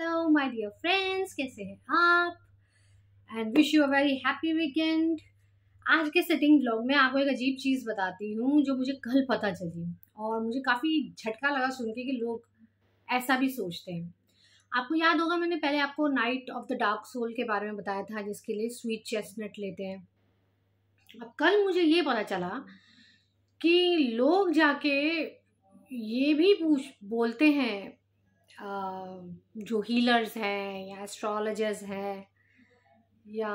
Hello my dear friends, कैसे हैं आप? And wish you a very happy weekend. आज के सेटिंग ब्लॉग में आपको एक अजीब चीज़ बताती हूँ जो मुझे कल पता चली और मुझे काफ़ी झटका लगा सुन के कि लोग ऐसा भी सोचते हैं। आपको याद होगा, मैंने पहले आपको night of the dark soul के बारे में बताया था, जिसके लिए स्वीट चेस्टनट लेते हैं। अब कल मुझे ये पता चला कि लोग जाके ये भी बोलते हैं, जो हीलर्स हैं या एस्ट्रोलॉजर्स हैं या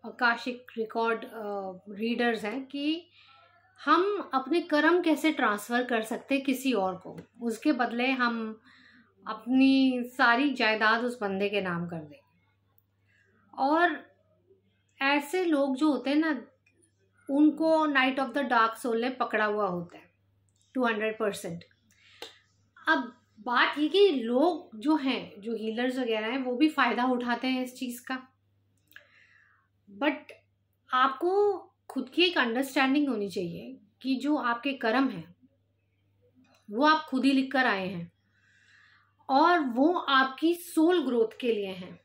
आकाशिक रिकॉर्ड रीडर्स हैं, कि हम अपने कर्म कैसे ट्रांसफ़र कर सकते किसी और को, उसके बदले हम अपनी सारी जायदाद उस बंदे के नाम कर दें। और ऐसे लोग जो होते हैं ना, उनको night of the dark soul ने पकड़ा हुआ होता है 200%। अब बात ये कि लोग जो हैं, जो हीलर्स वगैरह हैं, वो भी फ़ायदा उठाते हैं इस चीज़ का। बट आपको खुद की एक अंडरस्टैंडिंग होनी चाहिए कि जो आपके कर्म हैं वो आप खुद ही लिख कर आए हैं और वो आपकी सोल ग्रोथ के लिए हैं।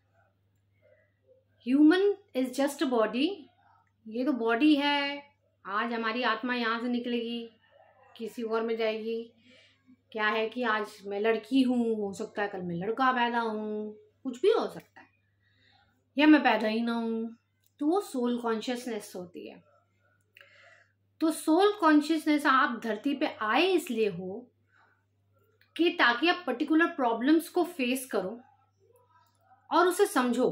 Human is just a body. ये तो बॉडी है, आज हमारी आत्मा यहाँ से निकलेगी, किसी और में जाएगी। क्या है कि आज मैं लड़की हूँ, हो सकता है कल मैं लड़का पैदा हूँ, कुछ भी हो सकता है, या मैं पैदा ही ना हूँ। तो वो सोल कॉन्शियसनेस होती है। तो सोल कॉन्शियसनेस आप धरती पे आए इसलिए हो कि ताकि आप पर्टिकुलर प्रॉब्लम्स को फेस करो और उसे समझो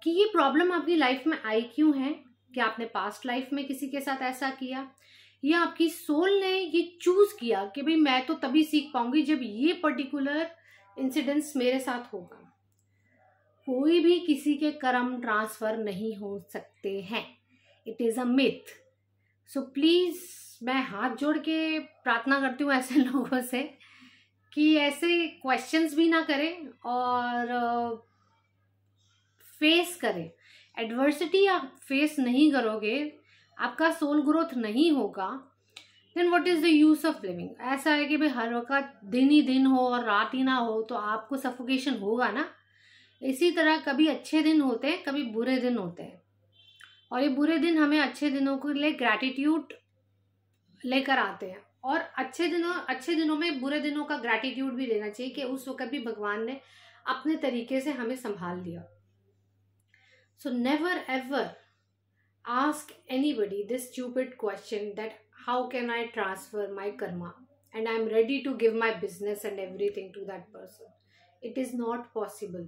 कि ये प्रॉब्लम आपकी लाइफ में आई क्यों है, कि आपने पास्ट लाइफ में किसी के साथ ऐसा किया, या आपकी सोल ने ये चूज किया कि भाई मैं तो तभी सीख पाऊंगी जब ये पर्टिकुलर इंसिडेंट्स मेरे साथ होगा। कोई भी किसी के कर्म ट्रांसफर नहीं हो सकते हैं। It is a myth. So please मैं हाथ जोड़ के प्रार्थना करती हूँ ऐसे लोगों से कि ऐसे क्वेश्चंस भी ना करें और फेस करें। एडवर्सिटी आप फेस नहीं करोगे, आपका सोल ग्रोथ नहीं होगा, then what is the use of living. ऐसा है कि भाई हर वक्त दिन ही दिन हो और रात ही ना हो तो आपको सफोकेशन होगा ना। इसी तरह कभी अच्छे दिन होते हैं, कभी बुरे दिन होते हैं, और ये बुरे दिन हमें अच्छे दिनों के लिए ग्रैटिट्यूड लेकर आते हैं। और अच्छे दिनों में बुरे दिनों का ग्रैटिट्यूड भी लेना चाहिए कि उस वक्त भी भगवान ने अपने तरीके से हमें संभाल लिया। So never ever ask anybody this stupid question that how can I transfer my karma and I'm ready to give my business and everything to that person. It is not possible.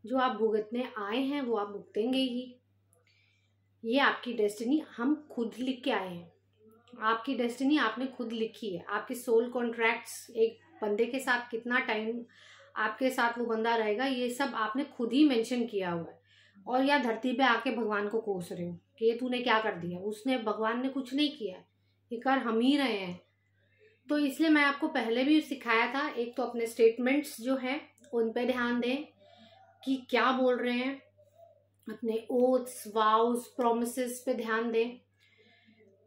जो आप भुगतने आए हैं वो आप भुगतेंगे ही। ये आपकी destiny हम खुद लिख के आए हैं। आपकी डेस्टिनी आपने खुद लिखी है। आपके सोल कॉन्ट्रैक्ट्स, एक बंदे के साथ कितना टाइम आपके साथ वो बंदा रहेगा, ये सब आपने खुद ही मेंशन किया हुआ है। और या धरती पे आके भगवान को कोस रहे हो कि ये तूने क्या कर दिया। उसने, भगवान ने कुछ नहीं किया, ये कर हम ही रहे हैं। तो इसलिए मैं आपको पहले भी सिखाया था, एक तो अपने स्टेटमेंट्स जो हैं उन पे ध्यान दें कि क्या बोल रहे हैं, अपने ओथ्स, वाउस, प्रोमिसेस पे ध्यान दें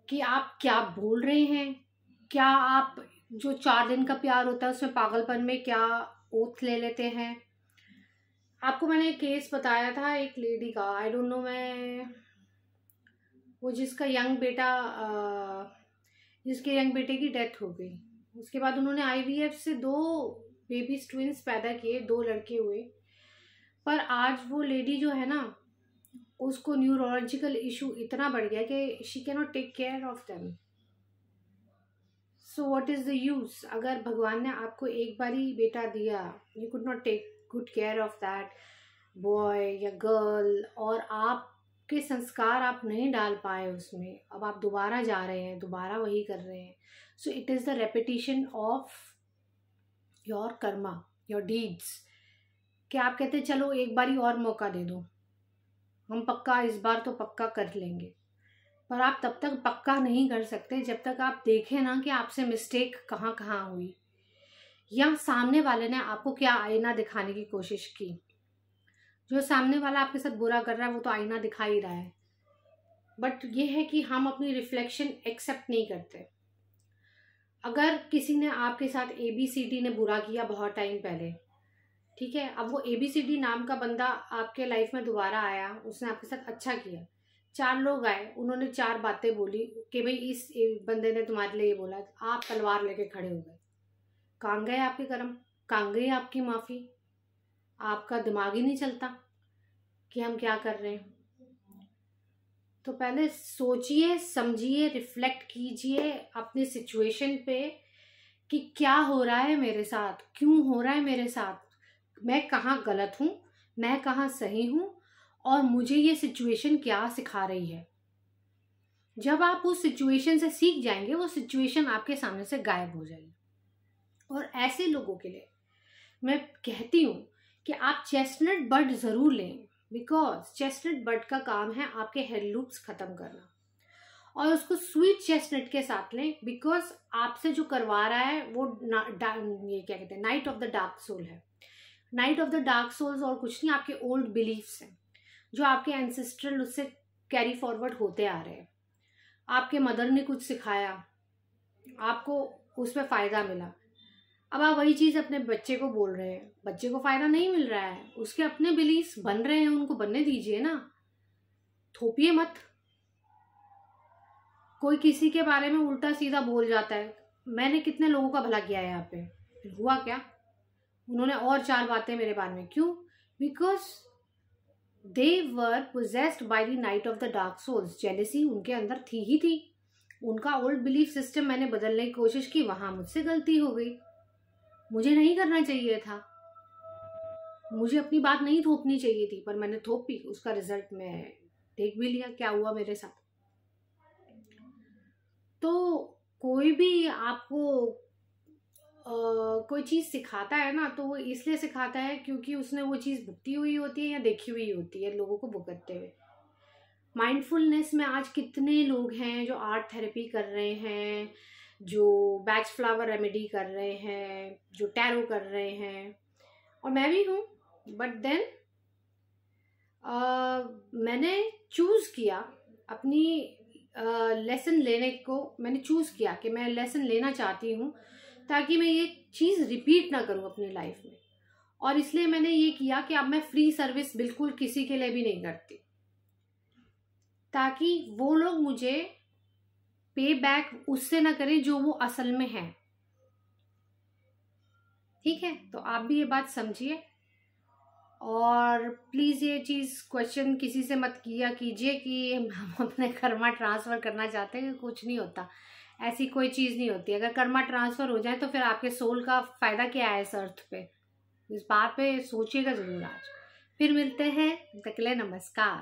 कि आप क्या बोल रहे हैं। क्या आप जो 4 दिन का प्यार होता है उसमें पागलपन में क्या ओथ ले लेते हैं। आपको मैंने एक केस बताया था एक लेडी का, आई डोंट नो, मैं वो जिसके यंग बेटे की डेथ हो गई। उसके बाद उन्होंने आईवीएफ से 2 बेबीज, ट्विंस पैदा किए, 2 लड़के हुए। पर आज वो लेडी जो है ना, उसको न्यूरोलॉजिकल इशू इतना बढ़ गया कि she can not take care of them. So what is the use. अगर भगवान ने आपको एक बार ही बेटा दिया, you could not take good care of that boy या गर्ल, और आपके संस्कार आप नहीं डाल पाए उसमें, अब आप दोबारा जा रहे हैं, दोबारा वही कर रहे हैं। So it is the repetition of your Karma, your deeds. कि आप कहते हैं चलो एक बार ही और मौका दे दो, हम पक्का इस बार तो पक्का कर लेंगे। पर आप तब तक पक्का नहीं कर सकते जब तक आप देखें ना कि आपसे मिस्टेक कहाँ कहाँ हुई, या सामने वाले ने आपको क्या आईना दिखाने की कोशिश की। जो सामने वाला आपके साथ बुरा कर रहा है वो तो आईना दिखा ही रहा है, बट ये है कि हम अपनी रिफ्लेक्शन एक्सेप्ट नहीं करते। अगर किसी ने आपके साथ ABCD ने बुरा किया बहुत टाइम पहले, ठीक है, अब वो ABCD नाम का बंदा आपके लाइफ में दोबारा आया, उसने आपके साथ अच्छा किया, 4 लोग आए, उन्होंने 4 बातें बोली कि भाई इस बंदे ने तुम्हारे लिए ये बोला, आप तलवार लेके खड़े हो गए। कहाँ गए आपके कर्म, कहाँ गई आपकी माफ़ी? आपका दिमाग ही नहीं चलता कि हम क्या कर रहे हैं। तो पहले सोचिए, समझिए, रिफ्लेक्ट कीजिए अपनी सिचुएशन पे कि क्या हो रहा है मेरे साथ, क्यों हो रहा है मेरे साथ, मैं कहाँ गलत हूँ, मैं कहाँ सही हूँ, और मुझे ये सिचुएशन क्या सिखा रही है। जब आप उस सिचुएशन से सीख जाएंगे, वो सिचुएशन आपके सामने से गायब हो जाएगी। और ऐसे लोगों के लिए मैं कहती हूँ कि आप चेस्टनट बड ज़रूर लें, बिकॉज चेस्टनट बड का काम है आपके हेड लूप्स ख़त्म करना, और उसको स्वीट चेस्टनट के साथ लें, बिकॉज आपसे जो करवा रहा है वो ये क्या कहते हैं, night of the dark soul है। Night of the dark souls और कुछ नहीं, आपके ओल्ड बिलीफ्स हैं जो आपके एंसेस्ट्रल उससे कैरी फॉरवर्ड होते आ रहे हैं। आपके मदर ने कुछ सिखाया, आपको उसमें फ़ायदा मिला, अब आप वही चीज़ अपने बच्चे को बोल रहे हैं, बच्चे को फ़ायदा नहीं मिल रहा है, उसके अपने बिलीफ्स बन रहे हैं, उनको बनने दीजिए ना, थोपिए मत। कोई किसी के बारे में उल्टा सीधा बोल जाता है, मैंने कितने लोगों का भला किया है यहाँ पे, फिर हुआ क्या? उन्होंने और 4 बातें मेरे बारे में, क्यों? Because they were possessed by the night of the dark souls. Jealousy उनके अंदर थी ही थी, उनका ओल्ड बिलीफ सिस्टम मैंने बदलने की कोशिश की, वहां मुझसे गलती हो गई, मुझे नहीं करना चाहिए था, मुझे अपनी बात नहीं थोपनी चाहिए थी, पर मैंने थोपी, उसका रिजल्ट मैं देख भी लिया क्या हुआ मेरे साथ। तो कोई भी आपको कोई चीज़ सिखाता है ना, तो वो इसलिए सिखाता है क्योंकि उसने वो चीज़ भुगती हुई होती है या देखी हुई होती है लोगों को भुगतते हुए। माइंडफुलनेस में आज कितने लोग हैं जो आर्ट थेरेपी कर रहे हैं, जो बैच फ्लावर रेमेडी कर रहे हैं, जो टैरो कर रहे हैं, और मैं भी हूँ। बट देन मैंने चूज़ किया अपनी लेसन लेने को, मैंने चूज़ किया कि मैं लेसन लेना चाहती हूँ ताकि मैं ये चीज़ रिपीट ना करूँ अपनी लाइफ में। और इसलिए मैंने ये किया कि अब मैं फ्री सर्विस बिल्कुल किसी के लिए भी नहीं करती, ताकि वो लोग मुझे पे बैक उससे ना करें जो वो असल में है। ठीक है, तो आप भी ये बात समझिए, और प्लीज़ ये चीज़ क्वेश्चन किसी से मत किया कीजिए कि हम अपने कर्मा ट्रांसफ़र करना चाहते हैं, कुछ नहीं होता, ऐसी कोई चीज़ नहीं होती। अगर कर्मा ट्रांसफ़र हो जाए तो फिर आपके सोल का फ़ायदा क्या है इस अर्थ पे? इस बात पे सोचिएगा ज़रूर आज। फिर मिलते हैं, तब तक के लिए नमस्कार।